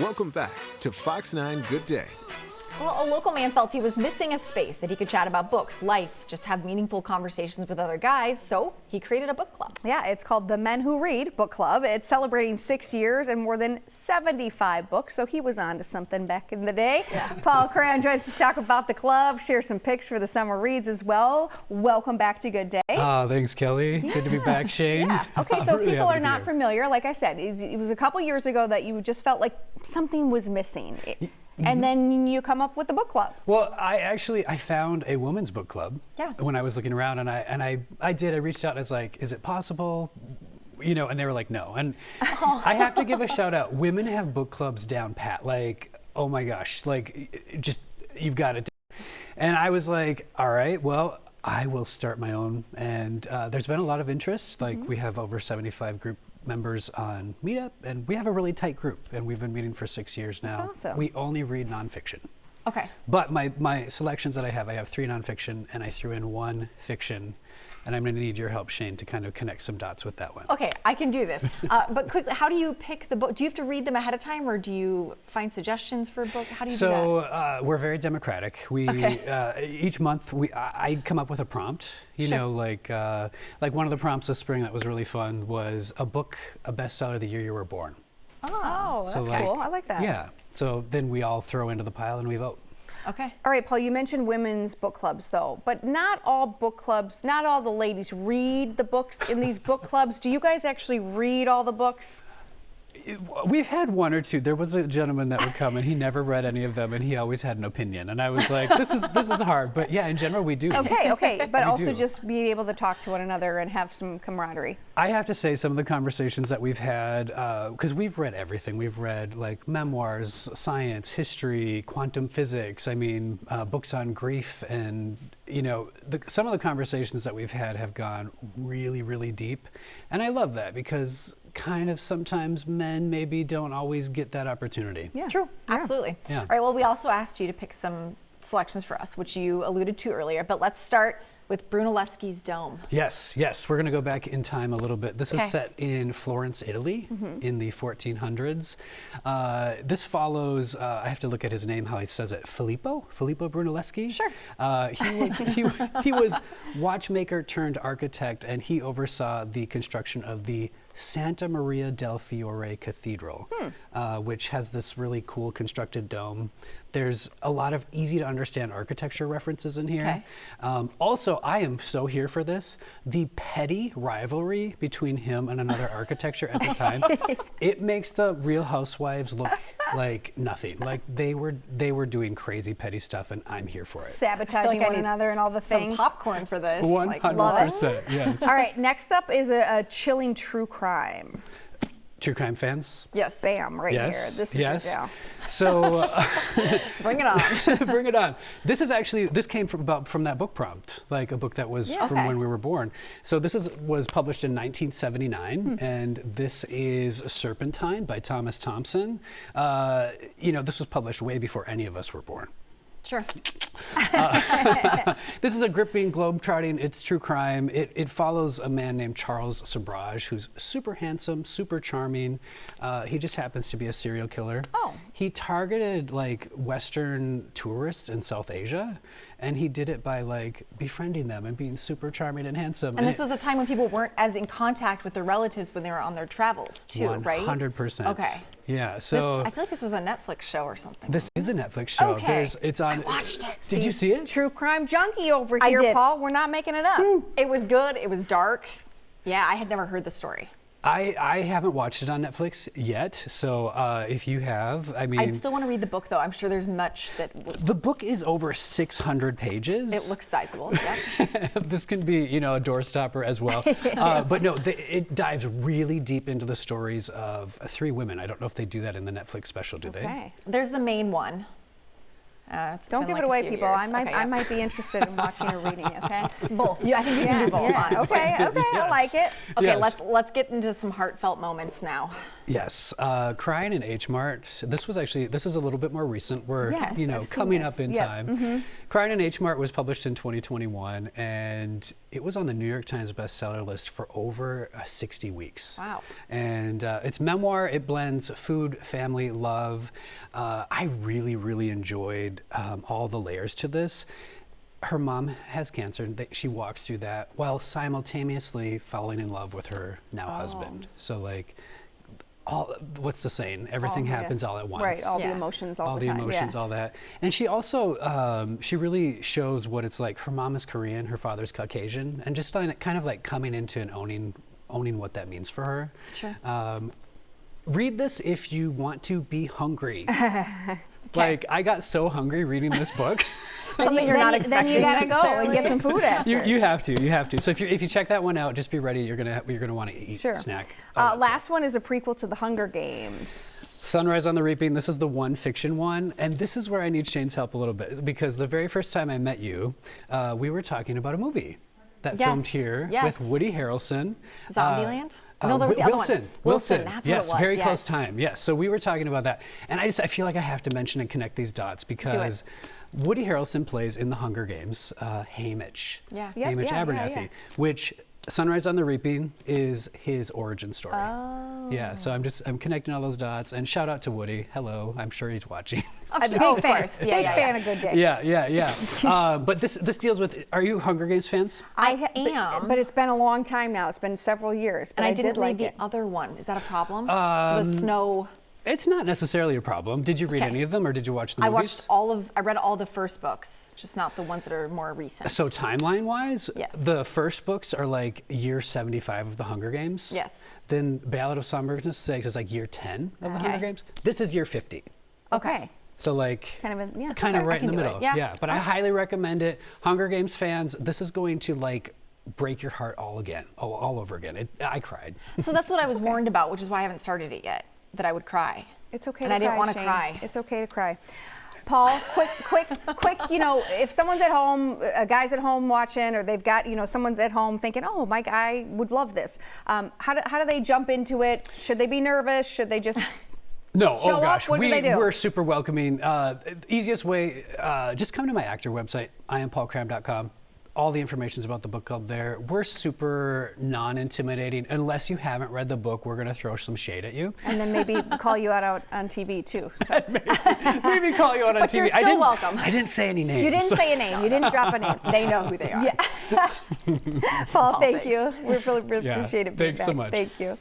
Welcome back to Fox 9 Good Day. Well, a local man felt he was missing a space that he could chat about books, life, just have meaningful conversations with other guys, so he created a book club. Yeah, it's called the Men Who Read Book Club. It's celebrating 6 years and more than 75 books, so he was on to something back in the day. Yeah. Paul Cram joins us to talk about the club, share some picks for the summer reads as well. Welcome back to Good Day. Thanks, Kelly. Yeah. Good to be back, Shayne. Yeah. Okay, so if people are not familiar, like I said, it was a couple years ago that you just felt like something was missing. And then you come up with the book club. Well, I found a women's book club when I was looking around, and I reached out and I was like, is it possible? You know, and they were like, no. And I have to give a shout out. Women have book clubs down pat. Like, oh my gosh, like just, you've got it. And I was like, all right, well, I will start my own. And there's been a lot of interest. Like we have over 75 group members on Meetup, and we have a really tight group, and we've been meeting for 6 years now. That's awesome. We only read nonfiction. Okay. But my selections that I have 3 nonfiction, and I threw in 1 fiction, and I'm going to need your help, Shayne, to kind of connect some dots with that one. Okay, I can do this. But quickly, how do you pick the book? Do you have to read them ahead of time, or do you find suggestions for a book? How do you do that? So we're very democratic. We each month I come up with a prompt. You know, like one of the prompts this spring that was really fun was a bestseller the year you were born. Oh, that's cool. I like that. Yeah. So then we all throw into the pile and we vote. Okay. All right, Paul, you mentioned women's book clubs, though, but not all book clubs, not all the ladies read the books in these book clubs. Do you guys actually read all the books? We've had 1 or 2. There was a gentleman that would come and he never read any of them, and he always had an opinion. And I was like, this is hard. But yeah, in general, we do. Okay. But also just being able to talk to one another and have some camaraderie. I have to say, some of the conversations that we've had, because we've read everything. We've read like memoirs, science, history, quantum physics. I mean, books on grief, and you know, some of the conversations that we've had have gone really, really deep, and I love that because kind of sometimes men maybe don't always get that opportunity. Yeah, true. Absolutely. Yeah. All right, well, we also asked you to pick some selections for us, which you alluded to earlier, but let's start with Brunelleschi's Dome. Yes, we're going to go back in time a little bit. This is set in Florence, Italy, in the 1400s. This follows, I have to look at his name, how he says it, Filippo Brunelleschi. Sure. He was watchmaker turned architect, and he oversaw the construction of the Santa Maria del Fiore Cathedral, which has this really cool constructed dome. There's a lot of easy to understand architecture references in here. Also, I am so here for this. The petty rivalry between him and another architecture at the time, it makes the Real Housewives look like nothing. Like they were doing crazy petty stuff, and I'm here for it. Sabotaging one another and all the things. Some popcorn for this. 100%, yes. All right, next up is a chilling true crime. True crime fans? Yes. Bam, right here. This is So bring it on. Bring it on. This came from that book prompt, like a book that was from when we were born. So this was published in 1979, and this is Serpentine by Thompson. You know, this was published way before any of us were born. Sure. This is a gripping globe-trotting. It's true crime. It follows a man named Charles Sobrage, who's super handsome, super charming. He just happens to be a serial killer. Oh. He targeted like Western tourists in South Asia, and he did it by like befriending them and being super charming and handsome. And this was a time when people weren't as in contact with their relatives when they were on their travels too, right? 100%. Okay. Yeah, so I feel like this was a Netflix show or something. This is a Netflix show. Okay. It's on. I watched it. Did you see it? True crime junkie over here, Paul. We're not making it up. It was good. It was dark. Yeah, I had never heard the story. I haven't watched it on Netflix yet, so if you have, I mean... I'd still want to read the book, though. I'm sure there's much that... The book is over 600 pages. It looks sizable, yeah. This can be, you know, a doorstopper as well. But no, it dives really deep into the stories of 3 women. I don't know if they do that in the Netflix special, do they? There's the main one. Don't give it away, people. I might be interested in watching or reading it, okay? Both. Yeah, I think you can do both, honestly. Okay, I like it. Okay, let's get into some heartfelt moments now. Yes, Crying in H-Mart. This is a little bit more recent. We're, Yes, you know, I've seen coming this. up in Yep. time. Crying in H-Mart was published in 2021, and it was on the New York Times bestseller list for over 60 weeks. Wow. And it's memoir. It blends food, family, love. I really, really enjoyed all the layers to this. Her mom has cancer, and she walks through that while simultaneously falling in love with her now husband. So like, what's the saying? Everything happens all at once. Right, all the Yeah. emotions all All the the time. emotions, all that. And she also, she really shows what it's like. Her mom is Korean, her father's Caucasian, and just kind of like coming into and owning what that means for her. Sure. Read this if you want to be hungry. Like, I got so hungry reading this book. Something you're not expecting. Then you gotta go and necessarily. get some food after. You have to. So if you check that one out, just be ready. You're gonna want to eat, Sure. snack. Last one is a prequel to The Hunger Games. Sunrise on the Reaping. This is the one fiction one, and this is where I need Shayne's help a little bit, because the very first time I met you, we were talking about a movie that Yes, filmed here yes. with Woody Harrelson. Zombieland? No, there was the other one. Wilson, that's what yes, it was, very yes. close time. Yes, so we were talking about that, and I feel like I have to mention and connect these dots because Woody Harrelson plays in The Hunger Games Haymitch. Yeah. Yep, Haymitch yeah, Abernathy, yeah. which Sunrise on the Reaping is his origin story. Oh. Yeah, so I'm connecting all those dots, and shout out to Woody. Hello, I'm sure he's watching. A big of fan. course. Big fan of Good Day. Yeah. But this deals with. Are you Hunger Games fans? I am. But it's been a long time now. It's been several years. But And I did didn't like read the it. other one. Is that a problem? The snow. It's not necessarily a problem. Did you read Okay. any of them, or did you watch the I movies? I read all the first books, just not the ones that are more recent. So timeline-wise, Yes. the first books are like year 75 of the Hunger Games. Yes. Then Ballad of Songbirds 6 is like year 10 of the Okay. Hunger Games. This is year 50. Okay. So like Kind of, yeah. kind of Okay, I right in can the do it. middle. Yeah. But I highly recommend it. Hunger Games fans, this is going to like break your heart all over again. I cried. So that's what I was warned about, which is why I haven't started it yet, that I would cry. It's okay And to I didn't cry, want to Shayne. cry. It's okay to cry. Paul, quick, you know, if someone's at home, a guy's at home watching, or they've got, you know, someone's at home thinking, oh, my guy would love this. How do they jump into it? Should they be nervous? Should they just No, show oh gosh, up? What do they do? we're super welcoming. Easiest way, just come to my actor website, iampaulcram.com. All the information's about the book club there. We're super non-intimidating. Unless you haven't read the book, we're gonna throw some shade at you. And then maybe call you out on TV too. So. Maybe call you out on But TV. you're I still didn't, welcome. I didn't say any names. You didn't say a name. You didn't drop a name. They know who they are. Paul, thank thanks. you. We really Yeah, appreciate it. thanks so much. Thank you.